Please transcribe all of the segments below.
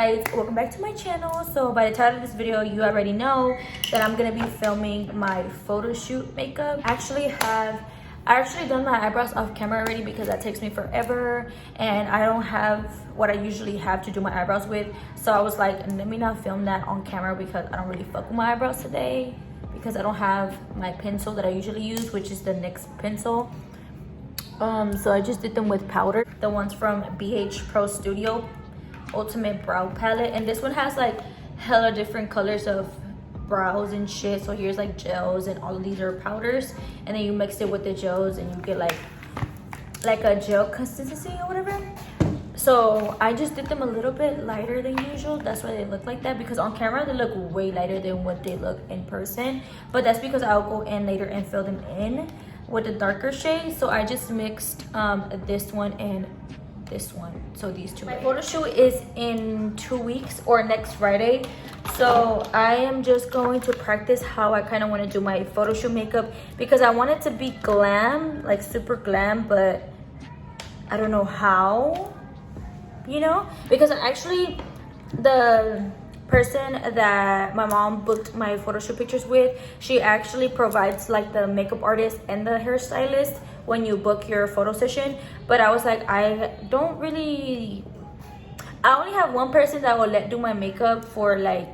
guys, welcome back to my channel. So by the title of this video, you already know that I'm gonna be filming my photo shoot makeup. I actually done my eyebrows off camera already because that takes me forever and I don't have what I usually have to do my eyebrows with. So I was like, let me not film that on camera because I don't really fuck with my eyebrows today because I don't have my pencil that I usually use, which is the NYX pencil. So I just did them with powder, the ones from BH Pro Studio Ultimate Brow Palette, and this one has like hella different colors of brows and shit. So here's like gels and all of these are powders, and then you mix it with the gels and you get like a gel consistency or whatever. So I just did them a little bit lighter than usual. That's why they look like that, because on camera they look way lighter than what they look in person, but that's because I'll go in later and fill them in with a darker shade. So I just mixed this one and this one, so these two. My photo shoot is in 2 weeks or next Friday, so I am just going to practice how I kind of want to do my photo shoot makeup because I want it to be glam, like super glam, but I don't know how, you know, because actually the person that my mom booked my photo shoot pictures with, she actually provides like the makeup artist and the hairstylist when you book your photo session. But I was like, I only have one person that will do my makeup for like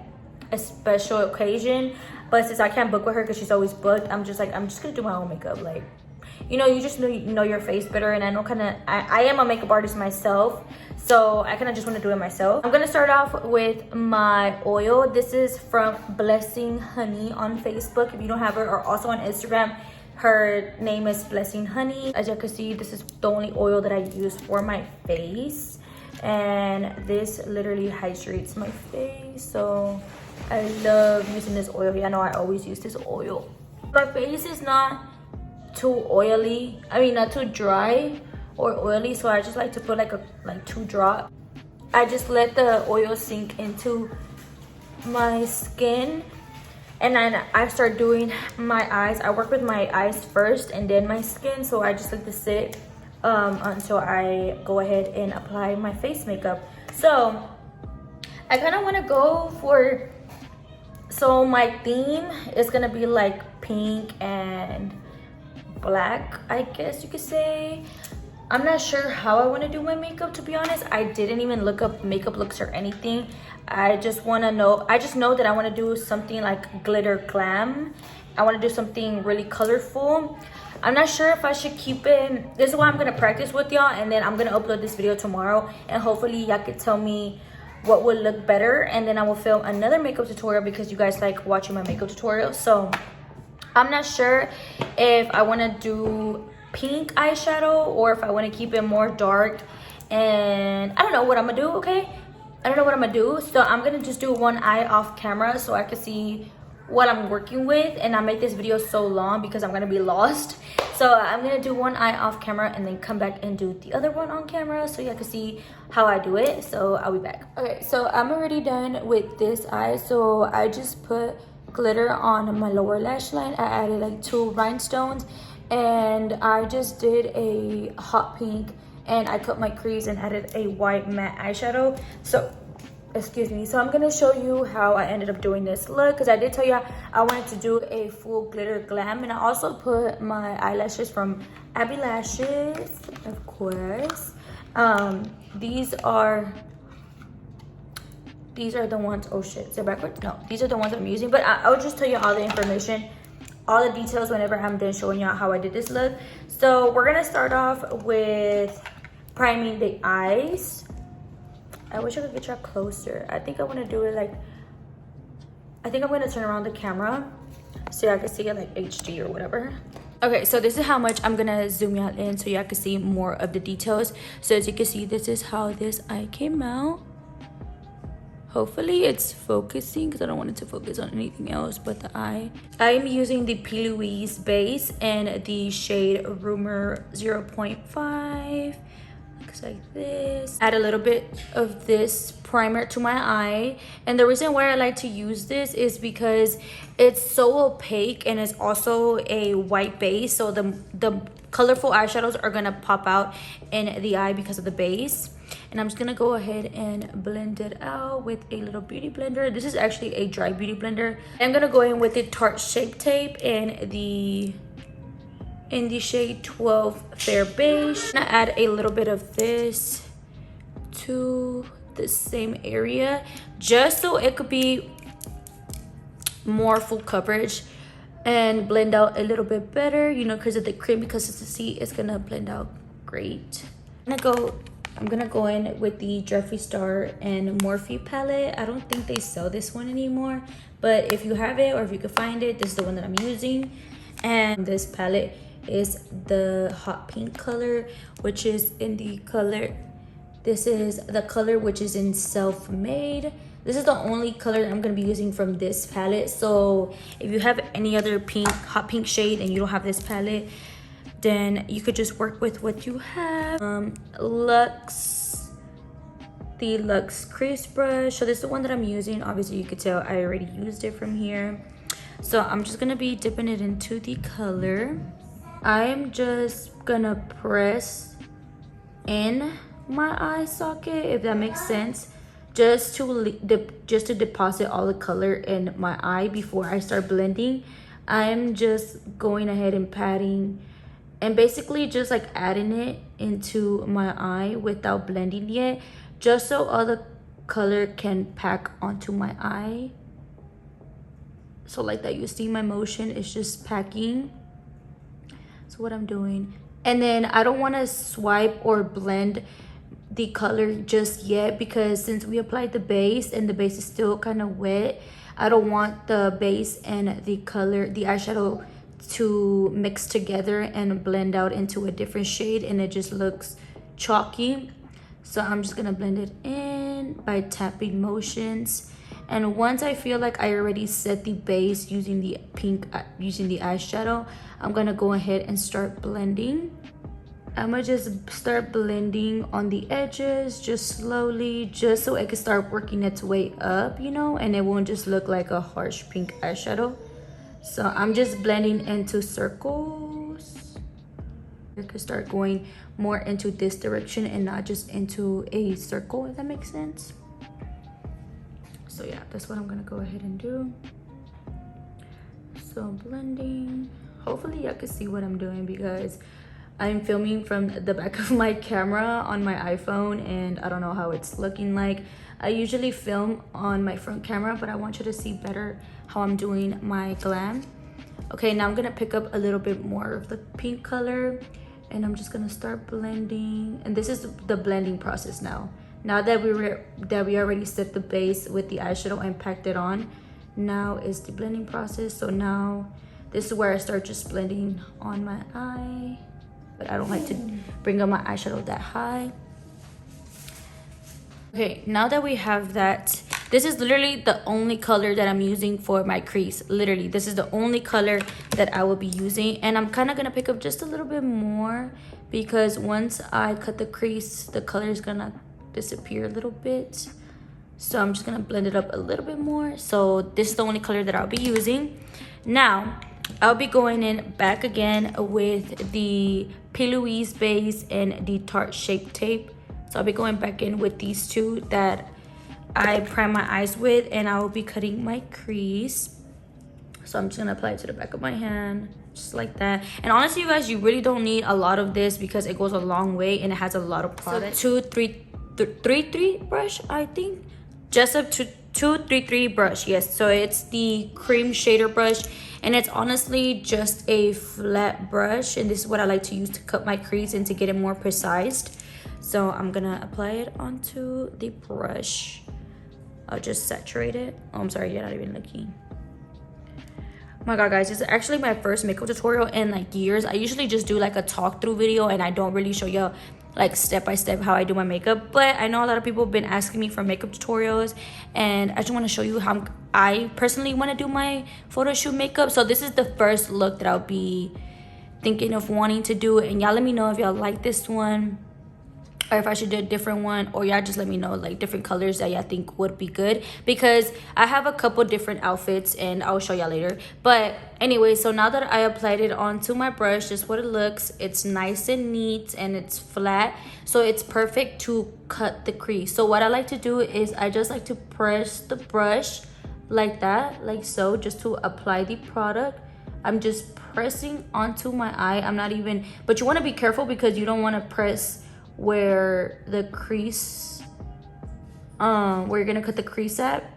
a special occasion, but since I can't book with her because she's always booked, I'm just gonna do my own makeup. Like, you know, you just know your face better, and I know I am a makeup artist myself, so I kind of just want to do it myself. I'm gonna start off with my oil. This is from Blessing Honey on Facebook. If you don't have her, or also on Instagram, her name is Blessing Honey. As you can see, this is the only oil that I use for my face, and this literally hydrates my face, so I love using this oil. Yeah, I know I always use this oil. My face is not too oily, not too dry or oily, so I just like to put like 2 drops. I just let the oil sink into my skin, and then I start doing my eyes. I work with my eyes first and then my skin, so I just like to sit until I go ahead and apply my face makeup. So I kind of want to go for, so my theme is gonna be like pink and black, I guess you could say. I'm not sure how I want to do my makeup, to be honest. I didn't even look up makeup looks or anything. I just know that I want to do something like glitter glam. I want to do something really colorful. I'm not sure if I should keep it. This is why I'm going to practice with y'all, and then I'm going to upload this video tomorrow, and hopefully y'all could tell me what would look better, and then I will film another makeup tutorial because you guys like watching my makeup tutorials. So I'm not sure if I want to do pink eyeshadow or if I want to keep it more dark, and I don't know what I'm gonna do. Okay, I don't know what I'm gonna do, so I'm gonna just do one eye off camera so I can see what I'm working with, and I make this video so long because I'm gonna be lost. So I'm gonna do one eye off camera and then come back and do the other one on camera so you can see how I do it. So I'll be back. Okay, so I'm already done with this eye. So I just put glitter on my lower lash line. I added like 2 rhinestones, and I just did a hot pink, and I cut my crease and added a white matte eyeshadow. So excuse me, so I'm gonna show you how I ended up doing this look, because I did tell you I wanted to do a full glitter glam. And I also put my eyelashes from Abby Lashes, of course. These are the ones, oh shit, is it backwards? No, these are the ones I'm using, but I'll just tell you all the information, all the details whenever I'm done showing you how I did this look. So we're gonna start off with priming the eyes. I wish I could get you closer. I think I want to do it like, I think I'm going to turn around the camera so y'all can see it like HD or whatever. Okay, so this is how much I'm going to zoom y'all in so y'all can see more of the details. So as you can see, this is how this eye came out. Hopefully it's focusing because I don't want it to focus on anything else but the eye. I'm using the P. Louise base and the shade Rumor 0.5. Looks like this. Add a little bit of this primer to my eye, and the reason why I like to use this is because it's so opaque and it's also a white base, so the colorful eyeshadows are gonna pop out in the eye because of the base. And I'm just gonna go ahead and blend it out with a little beauty blender. This is actually a dry beauty blender. I'm gonna go in with the Tarte Shape Tape in the shade 12 Fair Beige. I'm gonna add a little bit of this to the same area, just so it could be more full coverage and blend out a little bit better, you know, because of the creamy consistency. It's gonna blend out great. I'm gonna go in with the Jeffree Star and Morphe palette. I don't think they sell this one anymore, but if you have it or if you can find it, this is the one that I'm using. And this palette is the hot pink color, which is in the color, this is the color which is in Self Made. This is the only color that I'm going to be using from this palette. So if you have any other pink, hot pink shade and you don't have this palette, then you could just work with what you have. Luxe, the Luxe Crease brush. So this is the one that I'm using. Obviously you could tell I already used it from here. So I'm just going to be dipping it into the color. I'm just going to press in my eye socket, if that makes sense, just to deposit all the color in my eye before I start blending. I'm just going ahead and patting and basically just like adding it into my eye without blending yet, just so all the color can pack onto my eye. So like that, you see my motion is just packing. So what I'm doing, and then I don't want to swipe or blend the color just yet, because since we applied the base and the base is still kind of wet, I don't want the base and the color, the eyeshadow, to mix together and blend out into a different shade and it just looks chalky. So I'm just gonna blend it in by tapping motions. And once I feel like I already set the base using the pink, using the eyeshadow, I'm gonna go ahead and start blending. I'm gonna just start blending on the edges, just slowly, just so it can start working its way up, you know, and it won't just look like a harsh pink eyeshadow. So I'm just blending into circles. It could start going more into this direction and not just into a circle, if that makes sense. So yeah, that's what I'm gonna go ahead and do. So blending. Hopefully y'all can see what I'm doing, because I'm filming from the back of my camera on my iPhone and I don't know how it's looking like. I usually film on my front camera, but I want you to see better how I'm doing my glam. Okay, now I'm gonna pick up a little bit more of the pink color and I'm just gonna start blending. And this is the blending process now. Now that we already set the base with the eyeshadow and packed it on, now is the blending process. So now this is where I start just blending on my eye. But I don't like to bring up my eyeshadow that high. Okay, now that we have that, this is literally the only color that I'm using for my crease. Literally, this is the only color that I will be using. And I'm kind of going to pick up just a little bit more, because once I cut the crease, the color is going to disappear a little bit. So I'm just going to blend it up a little bit more. So this is the only color that I'll be using. Now, I'll be going in back again with the P. Louise base and the Tarte Shape Tape. So I'll be going back in with these two that I prime my eyes with, and I will be cutting my crease. So I'm just gonna apply it to the back of my hand, just like that. And honestly, you guys, you really don't need a lot of this because it goes a long way and it has a lot of product. So 233 brush, I think. Just up to 233 brush, yes. So it's the cream shader brush, and it's honestly just a flat brush, and this is what I like to use to cut my crease and to get it more precise. So I'm gonna apply it onto the brush. I'll just saturate it. Oh, I'm sorry, you're not even looking. Oh my god, guys, this is actually my first makeup tutorial in like years. I usually just do like a talk through video and I don't really show you like step by step how I do my makeup, but I know a lot of people have been asking me for makeup tutorials, and I just want to show you how I personally want to do my photo shoot makeup. So this is the first look that I'll be thinking of wanting to do, and y'all let me know if y'all like this one. or if I should do a different one, or y'all just let me know like different colors that y'all think would be good, because I have a couple different outfits and I'll show y'all later. But anyway, so now that I applied it onto my brush, this is what it looks. It's nice and neat and it's flat, so it's perfect to cut the crease. So what I like to do is I just like to press the brush like that, like so, just to apply the product. I'm just pressing onto my eye. I'm not even, but you want to be careful because you don't want to press where the crease, where you're gonna cut the crease at.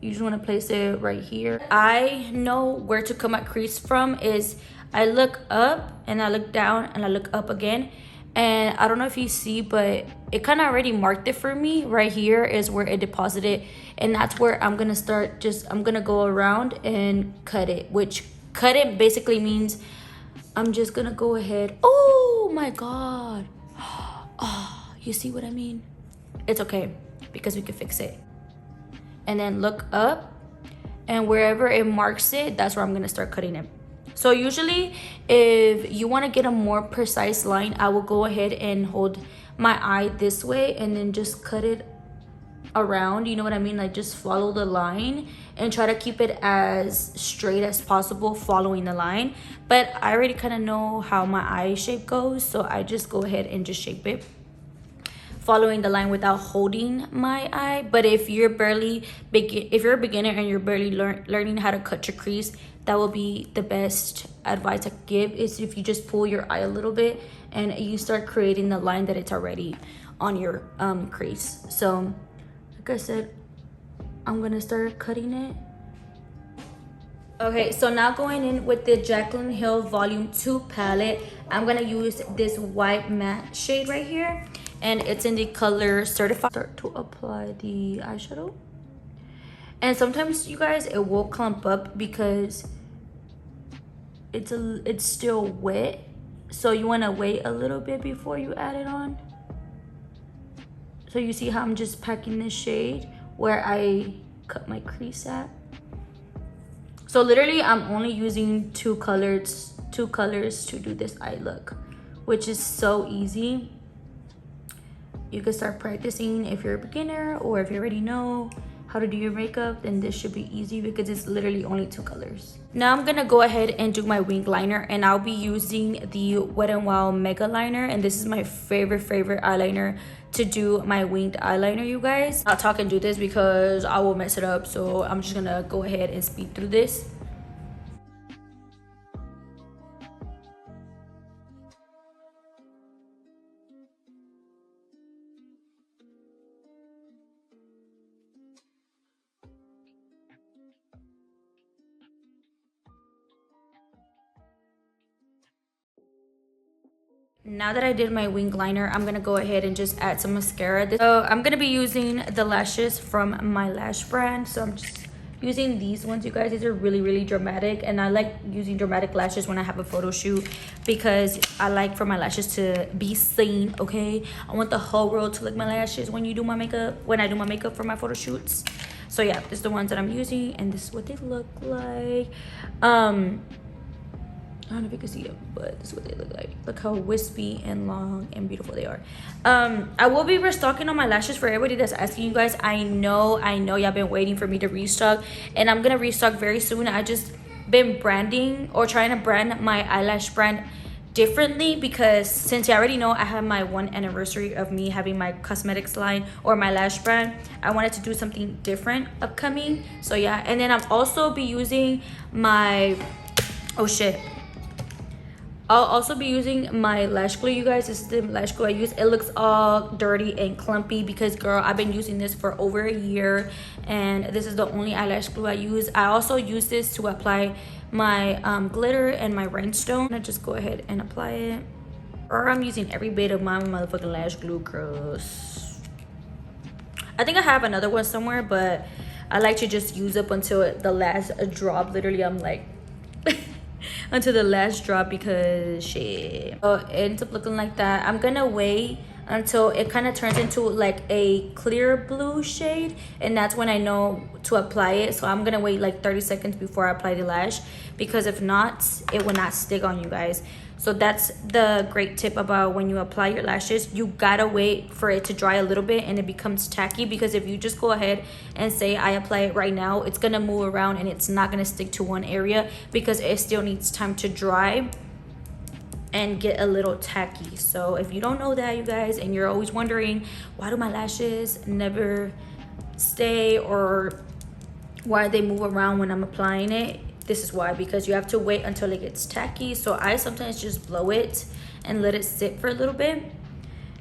You just want to place it right here. I know where to cut my crease from is I look up and I look down and I look up again, and I don't know if you see, but it kind of already marked it for me. Right here is where it deposited, and that's where I'm gonna start. I'm gonna go around and cut it, which cut it basically means I'm just gonna go ahead. Oh my god. Oh, you see what I mean? It's okay because we can fix it. And then look up, and wherever it marks it, that's where I'm gonna start cutting it. So usually if you want to get a more precise line, I will go ahead and hold my eye this way and then just cut it around, you know what I mean? Like just follow the line and try to keep it as straight as possible following the line. But I already kind of know how my eye shape goes, so I just go ahead and just shape it following the line without holding my eye. But if you're if you're a beginner and you're barely learning how to cut your crease, that will be the best advice I give, is if you just pull your eye a little bit and you start creating the line that it's already on your crease. So like I said, I'm gonna start cutting it. Okay, so now going in with the Jaclyn Hill Volume 2 palette, I'm gonna use this white matte shade right here, and it's in the color Certified. Start to apply the eyeshadow, and sometimes you guys, it will clump up because it's still wet, so you want to wait a little bit before you add it on. So you see how I'm just packing this shade where I cut my crease at. So literally I'm only using two colors to do this eye look, which is so easy. You can start practicing if you're a beginner, or if you already know how to do your makeup, then this should be easy because it's literally only two colors. Now I'm gonna go ahead and do my wing liner, and I'll be using the Wet n Wild Mega Liner, and this is my favorite eyeliner to do my winged eyeliner, you guys. I'll talk and do this because I will mess it up, so I'm just gonna go ahead and speed through this. Now that I did my wing liner, I'm gonna go ahead and just add some mascara. So I'm gonna be using the lashes from my lash brand. So I'm just using these ones, you guys. These are really dramatic, and I like using dramatic lashes when I have a photo shoot because I like for my lashes to be seen, okay? I want the whole world to look at my lashes when I do my makeup for my photo shoots. So yeah, this is the ones that I'm using, and this is what they look like. I don't know if you can see them, but this is what they look like. Look how wispy and long and beautiful they are. I will be restocking on my lashes for everybody that's asking, you guys. I know y'all been waiting for me to restock, and I'm gonna restock very soon. I just been branding or trying to brand my eyelash brand differently because since you already know I have my 1 anniversary of me having my cosmetics line or my lash brand, I wanted to do something different upcoming. So yeah, and then I'm also be using my I'll also be using my lash glue, you guys. This is the lash glue I use. It looks all dirty and clumpy because, girl, I've been using this for over a year, and this is the only eyelash glue I use. I also use this to apply my glitter and my rhinestone. I'm gonna just go ahead and apply it. Or I'm using every bit of my motherfucking lash glue, girls. I think I have another one somewhere, but I like to just use up until the last drop. Literally, I'm like... until the last drop because shit. So it ends up looking like that. I'm gonna wait until it kind of turns into like a clear blue shade, and that's when I know to apply it. So I'm gonna wait like 30 seconds before I apply the lash, because if not, it will not stick on, you guys. So that's the great tip about when you apply your lashes. You gotta wait for it to dry a little bit and it becomes tacky, because if you just go ahead and say I apply it right now, it's gonna move around and it's not gonna stick to one area because it still needs time to dry and get a little tacky. So if you don't know that, you guys, and you're always wondering why do my lashes never stay or why they move around when I'm applying it, this is why, because you have to wait until it gets tacky. So I sometimes just blow it and let it sit for a little bit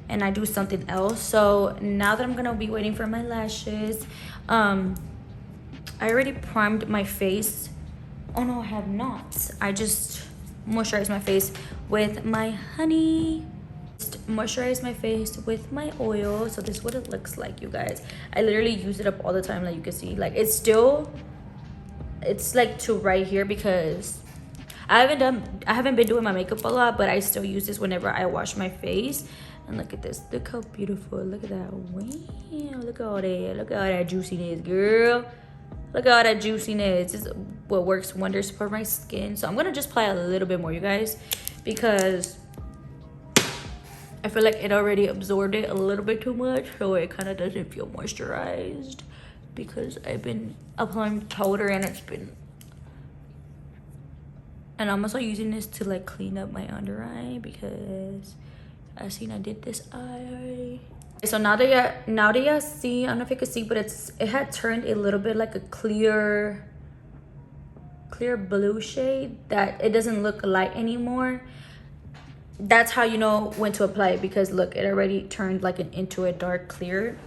and I do something else. So now that I'm gonna be waiting for my lashes, I already primed my face. Oh no, I have not. I just moisturize my face with my honey. Just moisturize my face with my oil. So this is what it looks like, you guys. I literally use it up all the time, like you can see. Like it's like to right here, because I haven't been doing my makeup a lot, but I still use this whenever I wash my face. And look at this, look how beautiful, look at that. Wow, look at all that juiciness, girl. Look at all that juiciness. This is what works wonders for my skin. So I'm gonna just apply a little bit more, you guys, because I feel like it already absorbed it a little bit too much, so it kind of doesn't feel moisturized, because I've been applying powder and I'm also using this to like clean up my under eye, because I did this eye. So now that you see, I don't know if you can see, but it had turned a little bit like a clear blue shade, that it doesn't look light anymore. That's how you know when to apply it, because look, it already turned like into a dark clear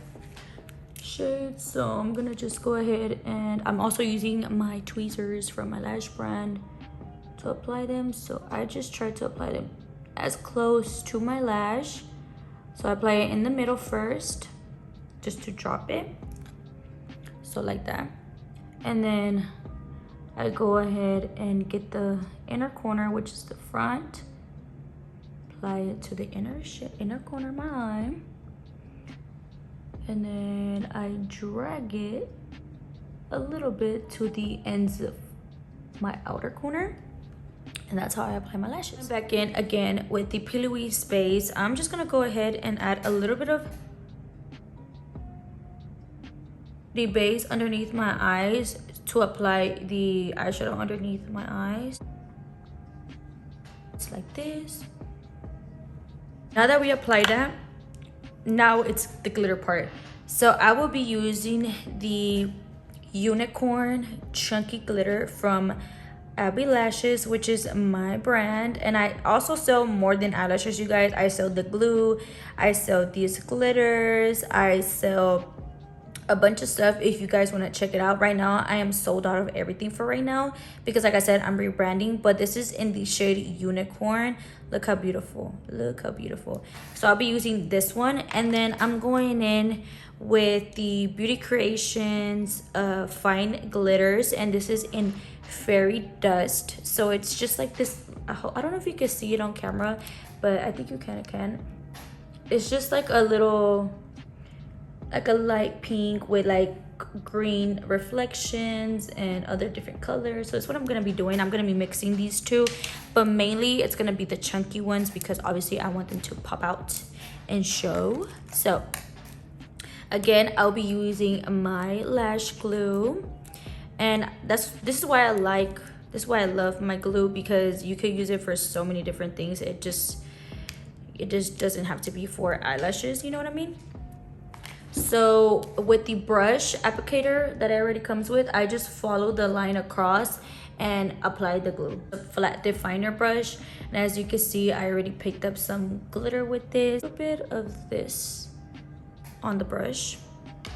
shade. So I'm gonna just go ahead, and I'm also using my tweezers from my lash brand to apply them. So I just try to apply them as close to my lash. So I apply it in the middle first, just to drop it, so like that. And then I go ahead and get the inner corner, which is the front, apply it to the inner corner of my eye, and then I drag it a little bit to the ends of my outer corner. And that's how I apply my lashes. Back in again with the pillowy space. I'm just gonna go ahead and add a little bit of the base underneath my eyes to apply the eyeshadow underneath my eyes. It's like this. Now that we applied that, now it's the glitter part. So I will be using the unicorn chunky glitter from Abby Lashes, which is my brand. And I also sell more than eyelashes, you guys. I sell the glue, I sell these glitters, I sell a bunch of stuff. If you guys want to check it out, right now I am sold out of everything for right now, because like I said, I'm rebranding. But this is in the shade unicorn. Look how beautiful, look how beautiful. So I'll be using this one, and then I'm going in with the Beauty Creations fine glitters, and this is in Fairy Dust. So it's just like this, I don't know if you can see it on camera, but I think you kind of can. It's just like a little, like a light pink with like green reflections and other different colors. So that's what I'm gonna be doing. I'm gonna be mixing these two, but mainly it's gonna be the chunky ones, because obviously I want them to pop out and show. So again, I'll be using my Lash Glue, and this is why I love my glue, because you could use it for so many different things. It just doesn't have to be for eyelashes, you know what I mean? So with the brush applicator that it already comes with, I just follow the line across and apply the glue. A flat definer brush, and as you can see, I already picked up some glitter with this. A bit of this on the brush.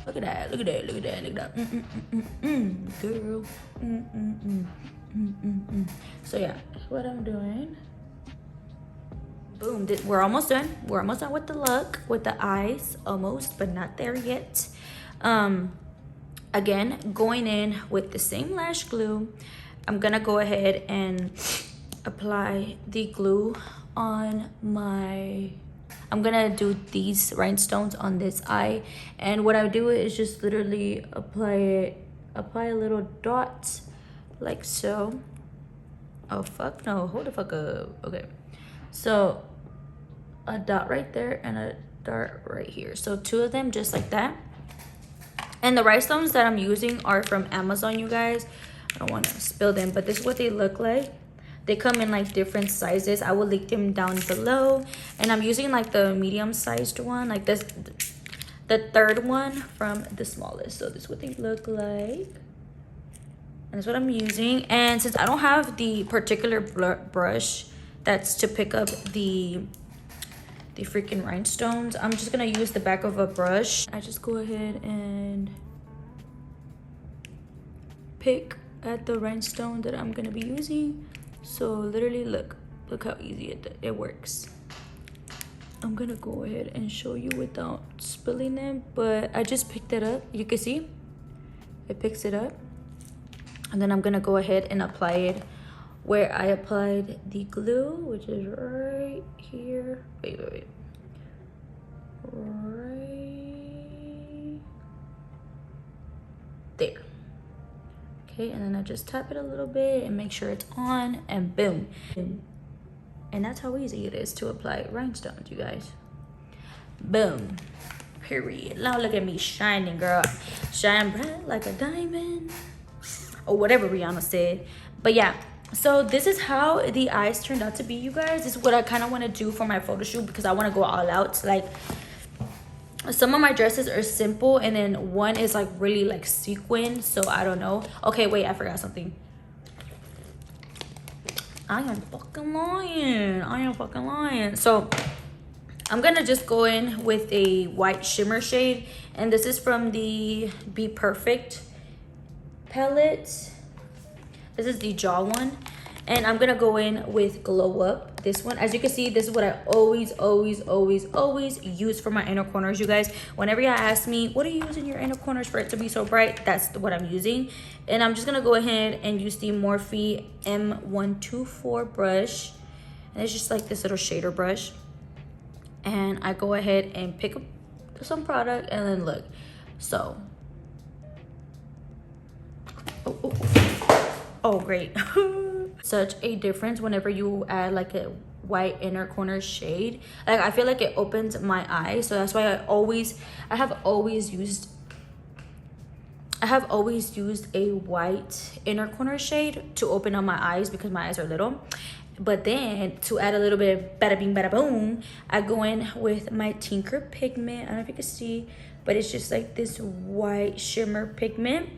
Look at that, look at that, look at that, look at that. Girl. So yeah, that's what I'm doing. Boom, we're almost done. We're almost done with the look, with the eyes, almost, but not there yet. Again, going in with the same Lash Glue, I'm gonna go ahead and apply the glue on my, I'm gonna do these rhinestones on this eye. And what I do is just literally apply a little dot like so. Oh fuck no, hold the fuck up. Okay, So a dot right there and a dot right here. So 2 of them just like that. And the rhinestones that I'm using are from Amazon, you guys. I don't want to spill them, but this is what they look like. They come in like different sizes. I will link them down below. And I'm using like the medium sized one, like this, the 3rd one from the smallest. So this is what they look like. And that's what I'm using. And since I don't have the particular brush that's to pick up the freaking rhinestones, I'm just gonna use the back of a brush. I just go ahead and pick at the rhinestone that I'm gonna be using. So literally look how easy it works. I'm gonna go ahead and show you without spilling them, but I just picked it up. You can see it picks it up. And then I'm gonna go ahead and apply it where I applied the glue, which is right here. Wait. Right there. Okay, and then I just tap it a little bit and make sure it's on, and boom. And that's how easy it is to apply rhinestones, you guys. Boom. Period. Now look at me shining, girl. Shine bright like a diamond. Or whatever Rihanna said. But yeah, so this is how the eyes turned out to be, you guys. This is what I kind of want to do for my photo shoot because I want to go all out. Like, some of my dresses are simple and then one is like really like sequin, so I don't know. Okay, wait, I forgot something. I am fucking lying. So I'm gonna just go in with a white shimmer shade, and this is from the Be Perfect palette. This is the jaw one, and I'm gonna go in with Glow Up, this one. As you can see, this is what I always use for my inner corners, you guys. Whenever y'all ask me, what are you using your inner corners for it to be so bright, that's what I'm using. And I'm just gonna go ahead and use the Morphe M124 brush, and it's just like this little shader brush. And I go ahead and pick up some product, and then look. So oh great. Such a difference whenever you add like a white inner corner shade. Like, I feel like it opens my eyes, so that's why I have always used a white inner corner shade to open up my eyes because my eyes are little. But then to add a little bit of bada bing bada boom, I go in with my Tinker pigment. I don't know if you can see, but it's just like this white shimmer pigment.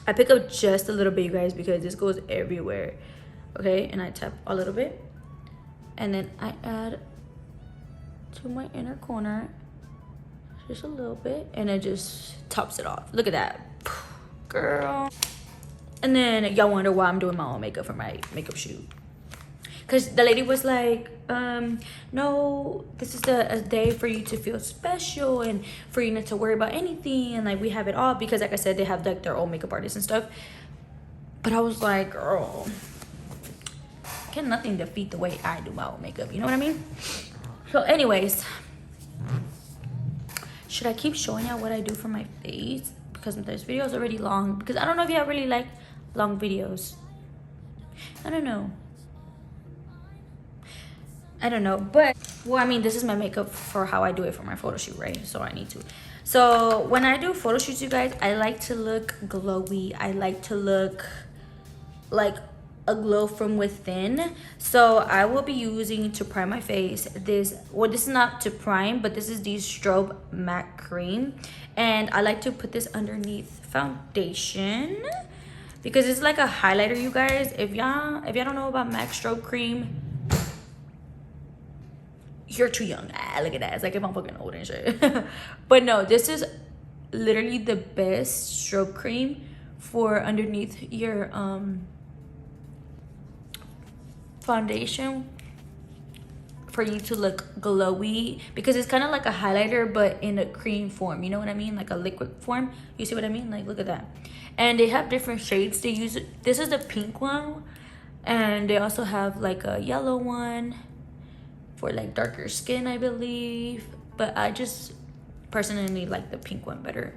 I pick up just a little bit, you guys, because this goes everywhere. Okay, and I tap a little bit, and then I add to my inner corner just a little bit, and it just tops it off. Look at that, girl. And then y'all wonder why I'm doing my own makeup for my makeup shoot, because the lady was like, no, this is a day for you to feel special and for you not to worry about anything, and like we have it all, because like I said, they have like their own makeup artists and stuff. But I was like, girl, can nothing defeat the way I do my own makeup, you know what I mean? So anyways, should I keep showing y'all what I do for my face, because this video is already long? Because I don't know if y'all really like long videos. I don't know, but well, I mean, this is my makeup for how I do it for my photo shoot, right? So I need to. So when I do photo shoots, you guys, I like to look glowy. I like to look like a glow from within. So I will be using, to prime my face, this, well, this is not to prime, but this is the Strobe matte cream, and I like to put this underneath foundation because it's like a highlighter, you guys. If y'all don't know about MAC Strobe cream, you're too young. Look at that. It's like if I'm fucking old and shit. But no, this is literally the best strobe cream for underneath your foundation, for you to look glowy, because it's kind of like a highlighter but in a cream form, you know what I mean, like a liquid form. You see what I mean? Like, look at that. And they have different shades they use. This is the pink one, and they also have like a yellow one for like darker skin, I believe, but I just personally like the pink one better.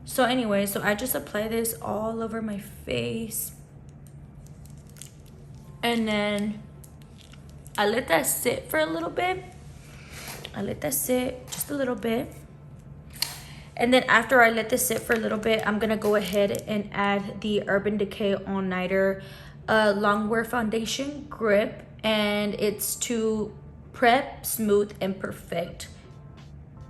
So anyway, so I just apply this all over my face, and then I let that sit for a little bit. I let that sit just a little bit. And then after I let this sit for a little bit, I'm gonna go ahead and add the Urban Decay All Nighter Longwear Foundation Grip. And it's to prep, smooth, and perfect.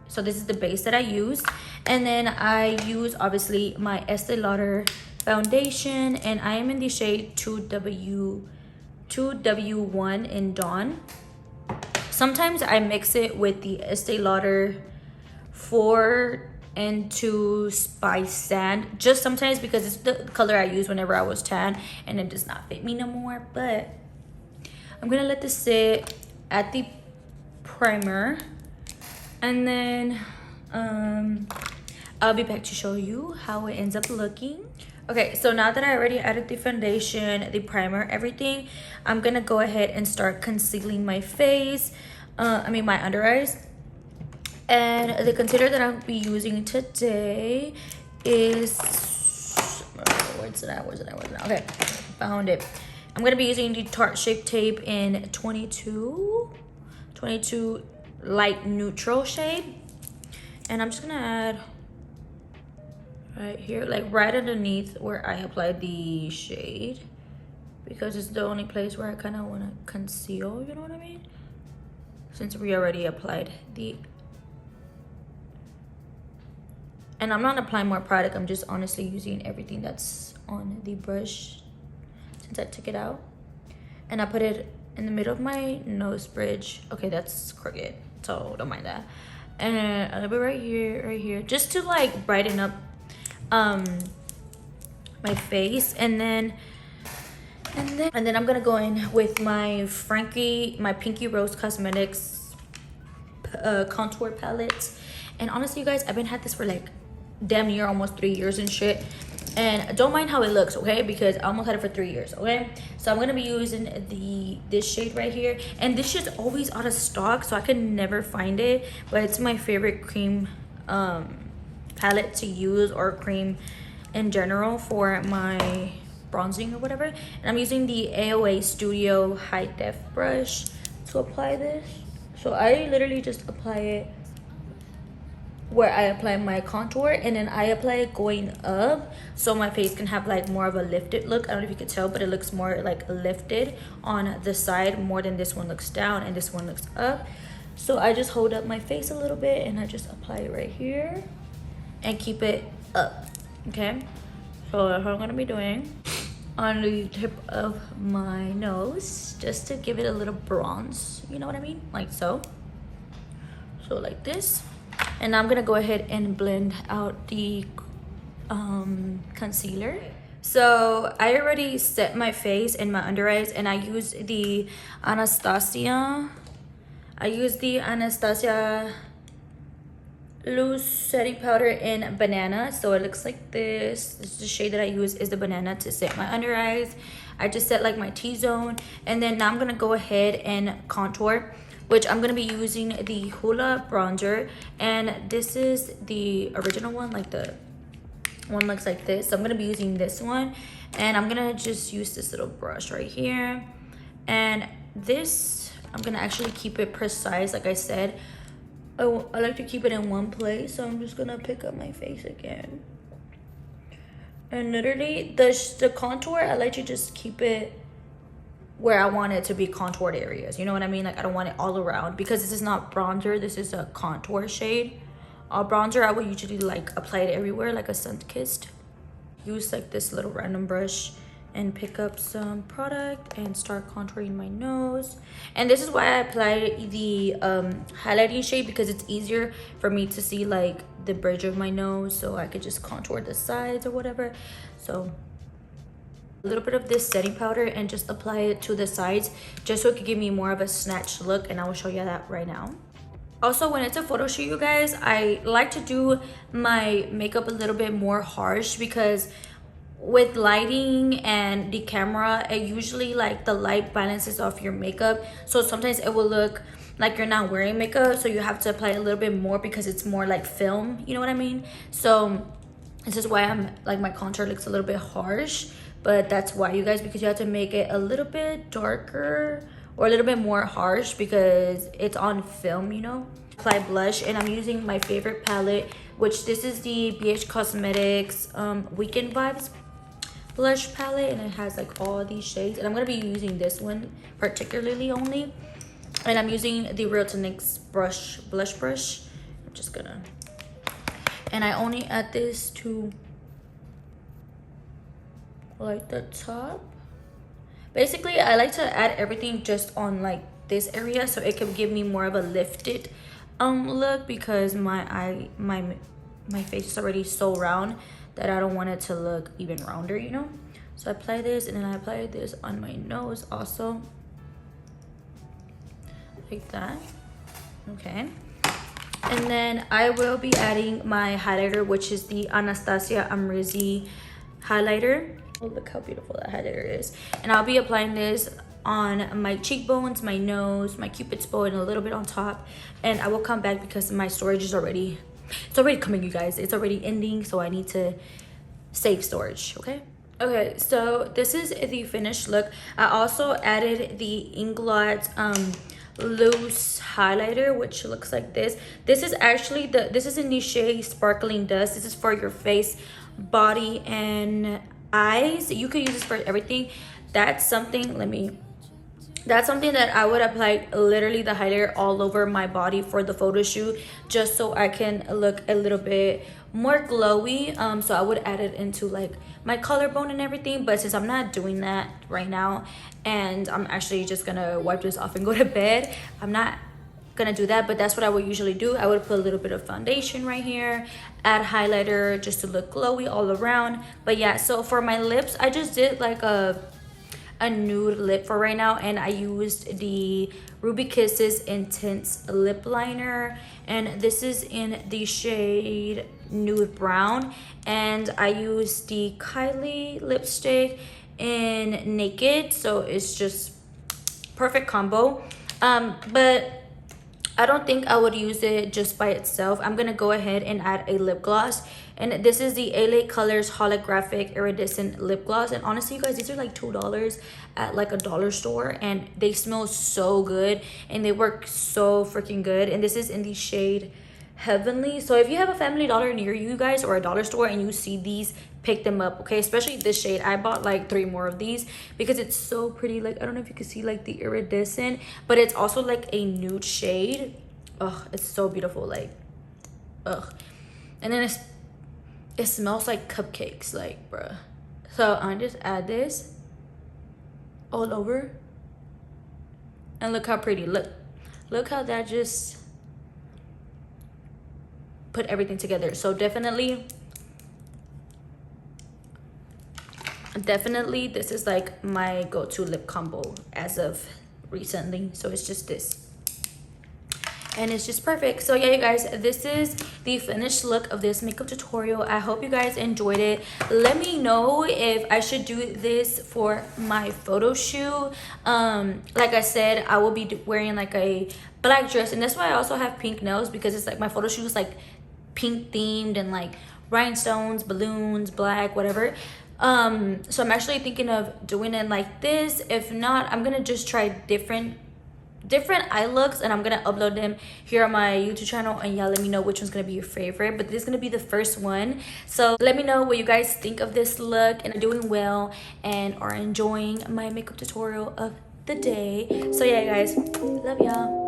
So this is the base that I use. And then I use, obviously, my Estee Lauder foundation. And I am in the shade 2W1 in Dawn. Sometimes I mix it with the Estee Lauder 4 and 2 Spice Sand. Just sometimes, because it's the color I use whenever I was tan. And it does not fit me no more. But I'm going to let this sit at the primer. And then I'll be back to show you how it ends up looking. Okay, so now that I already added the foundation, the primer, everything, I'm gonna go ahead and start concealing my face. My under eyes. And the concealer that I'll be using today is, where's it at? Okay, found it. I'm gonna be using the Tarte Shape Tape in 22 light neutral shade. And I'm just gonna add right here, like right underneath where I applied the shade, because it's the only place where I kind of want to conceal, you know what I mean, since we already applied the. And I'm not applying more product, I'm just honestly using everything that's on the brush since I took it out. And I put it in the middle of my nose bridge. Okay, that's crooked, so don't mind that. And a little bit right here, just to like brighten up my face. And then I'm gonna go in with my Pinky Rose Cosmetics contour palette. And honestly, you guys, I've been had this for like damn near almost 3 years and shit. And don't mind how it looks, okay? Because I almost had it for 3 years, okay? So I'm gonna be using this shade right here. And this shit's always out of stock, so I can never find it. But it's my favorite cream palette to use, or cream in general, for my bronzing or whatever. And I'm using the AOA Studio High Def brush to apply this. So I literally just apply it where I apply my contour, and then I apply it going up, so my face can have like more of a lifted look. I don't know if you could tell, but it looks more like lifted on the side more than this one looks down and this one looks up. So I just hold up my face a little bit and I just apply it right here and keep it up. Okay, so that's what I'm gonna be doing on the tip of my nose, just to give it a little bronze, you know what I mean, like so like this. And I'm gonna go ahead and blend out the concealer. So I already set my face and my under eyes, and I use the Anastasia. Loose setting powder in Banana. So it looks like this. This is the shade that I use, is the Banana, to set my under eyes. I just set like my T-zone, and then now I'm gonna go ahead and contour, which I'm gonna be using the Hoola bronzer, and this is the original one, like the one looks like this. So I'm gonna be using this one, and I'm gonna just use this little brush right here. And this, I'm gonna actually keep it precise, like I said. I like to keep it in one place, so I'm just gonna pick up my face again. And literally, the contour, I like to just keep it where I want it to be contoured areas, you know what I mean? Like I don't want it all around, because this is not bronzer, this is a contour shade. Bronzer, I would usually like apply it everywhere, like a sun-kissed. Use like this little random brush and pick up some product and start contouring my nose. And this is why I apply the highlighting shade, because it's easier for me to see like the bridge of my nose, so I could just contour the sides or whatever. So a little bit of this setting powder and just apply it to the sides, just so it could give me more of a snatched look, and I will show you that right now. Also, when it's a photo shoot, you guys, I like to do my makeup a little bit more harsh, because with lighting and the camera, it usually like the light balances off your makeup, so sometimes it will look like you're not wearing makeup, so you have to apply a little bit more because it's more like film, you know what I mean? So this is why I'm like, my contour looks a little bit harsh. But that's why, you guys, because you have to make it a little bit darker or a little bit more harsh because it's on film, you know. Apply blush, and I'm using my favorite palette, which this is the BH Cosmetics Weekend Vibes blush palette, and it has like all these shades, and I'm gonna be using this one particularly only. And I'm using the Real to NYX blush brush. I'm just gonna, and I only add this to like the top. Basically, I like to add everything just on like this area so it can give me more of a lifted look, because my face is already so round that I don't want it to look even rounder, you know. So I apply this, and then I apply this on my nose also, like that. Okay, and then I will be adding my highlighter, which is the Anastasia Amrezy highlighter. Oh, look how beautiful that highlighter is. And I'll be applying this on my cheekbones, my nose, my cupid's bow, and a little bit on top. And I will come back because my storage is already, it's already coming, you guys. It's already ending, so I need to save storage, okay? Okay, so this is the finished look. I also added the Inglot loose highlighter, which looks like this. This is actually this is in the shade Sparkling Dust. This is for your face, body, and eyes. You could use this for everything. That's something that I would apply literally the highlighter all over my body for the photo shoot, just so I can look a little bit more glowy. So I would add it into like my collarbone and everything, but since I'm not doing that right now and I'm actually just gonna wipe this off and go to bed, I'm not gonna do that. But that's what I would usually do. I would put a little bit of foundation right here, add highlighter just to look glowy all around. But yeah, so for my lips, I just did like a nude lip for right now, and I used the Ruby Kisses Intense lip liner, and this is in the shade Nude Brown, and I used the Kylie lipstick in Naked, so it's just perfect combo. But I don't think I would use it just by itself. I'm gonna go ahead and add a lip gloss, and this is the LA Colors Holographic Iridescent lip gloss. And honestly, you guys, these are like $2 at like a dollar store, and they smell so good and they work so freaking good. And this is in the shade Heavenly. So if you have a Family Dollar near you guys, or a dollar store, and you see these, pick them up, okay? Especially this shade. I bought like 3 more of these because it's so pretty. Like, I don't know if you can see like the iridescent, but it's also like a nude shade. Oh, it's so beautiful. Like, ugh. And then it smells like cupcakes, like, bruh. So I just add this all over, and look how pretty. Look how that just put everything together. So definitely this is like my go-to lip combo as of recently. So it's just this, and it's just perfect. So yeah, you guys, this is the finished look of this makeup tutorial. I hope you guys enjoyed it. Let me know if I should do this for my photo shoot. Like I said, I will be wearing like a black dress, and that's why I also have pink nails, because it's like my photo shoot is like pink themed and like rhinestones, balloons, black, whatever. So I'm actually thinking of doing it like this. If not, I'm gonna just try different eye looks, and I'm gonna upload them here on my YouTube channel, and y'all let me know which one's gonna be your favorite. But this is gonna be the first one, so let me know what you guys think of this look, and are doing well and are enjoying my makeup tutorial of the day. So yeah, guys, love y'all.